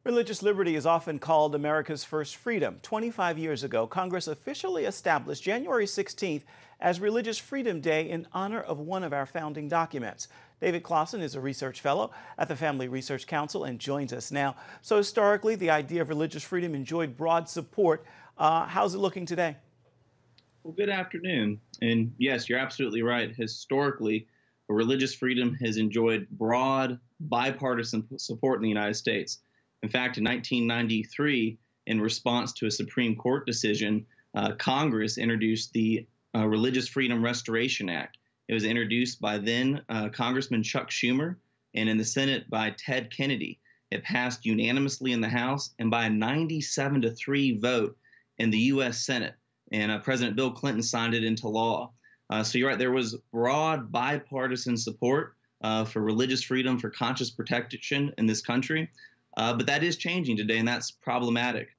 Religious liberty is often called America's first freedom. 25 years ago, Congress officially established January 16th as Religious Freedom Day in honor of one of our founding documents. David Clausen is a research fellow at the Family Research Council and joins us now. So historically, the idea of religious freedom enjoyed broad support. How's it looking today? Well, good afternoon. And yes, you're absolutely right. Historically, religious freedom has enjoyed broad bipartisan support in the United States. In fact, in 1993, in response to a Supreme Court decision, Congress introduced the Religious Freedom Restoration Act. It was introduced by then Congressman Chuck Schumer and in the Senate by Ted Kennedy. It passed unanimously in the House and by a 97-3 vote in the U.S. Senate. And President Bill Clinton signed it into law. So you're right, there was broad bipartisan support for religious freedom, for conscious protection in this country. But that is changing today, and that's problematic.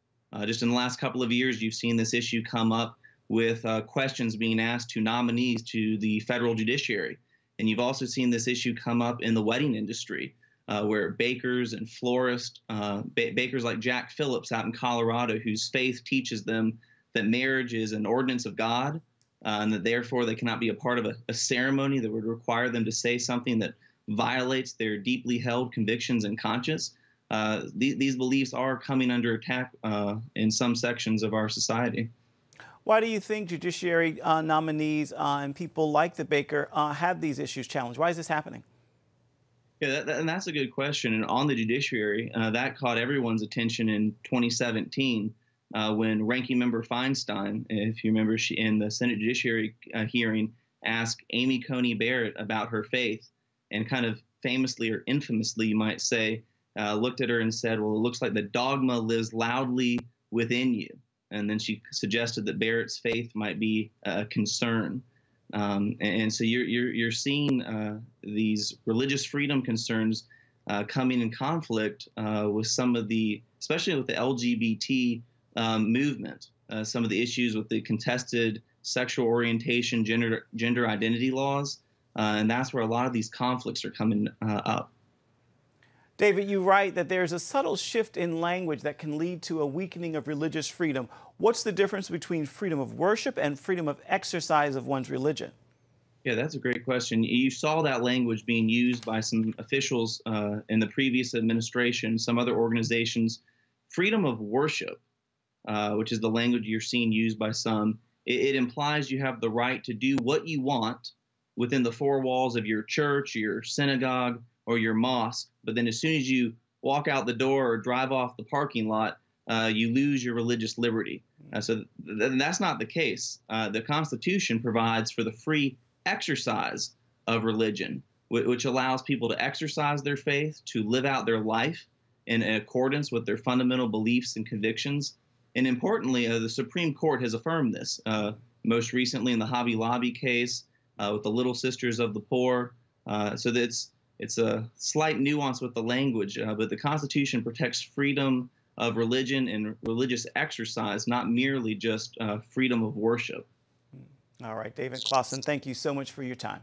Just in the last couple of years, you've seen this issue come up with questions being asked to nominees to the federal judiciary. And you've also seen this issue come up in the wedding industry, where bakers and florists, bakers like Jack Phillips out in Colorado, whose faith teaches them that marriage is an ordinance of God, and that therefore they cannot be a part of a ceremony that would require them to say something that violates their deeply held convictions and conscience. These beliefs are coming under attack in some sections of our society. Why do you think judiciary nominees and people like the baker have these issues challenged? Why is this happening? Yeah, and that's a good question. And on the judiciary, that caught everyone's attention in 2017 when Ranking Member Feinstein, if you remember, she, in the Senate Judiciary hearing, asked Amy Coney Barrett about her faith, and kind of famously or infamously, you might say, looked at her and said, well, it looks like the dogma lives loudly within you. And then she suggested that Barrett's faith might be a concern. And so you're seeing these religious freedom concerns coming in conflict with some of the, especially with the LGBT movement, some of the issues with the contested sexual orientation, gender identity laws. And that's where a lot of these conflicts are coming up. David, you write that there's a subtle shift in language that can lead to a weakening of religious freedom. What's the difference between freedom of worship and freedom of exercise of one's religion? Yeah, that's a great question. You saw that language being used by some officials in the previous administration, some other organizations. Freedom of worship, which is the language you're seeing used by some, it implies you have the right to do what you want within the four walls of your church, your synagogue, or your mosque, but then as soon as you walk out the door or drive off the parking lot, you lose your religious liberty. That's not the case. The Constitution provides for the free exercise of religion, which allows people to exercise their faith, to live out their life in accordance with their fundamental beliefs and convictions. And importantly, the Supreme Court has affirmed this, most recently in the Hobby Lobby case with the Little Sisters of the Poor. So that's it's a slight nuance with the language, but the Constitution protects freedom of religion and religious exercise, not merely just freedom of worship. All right, David Clausen, thank you so much for your time.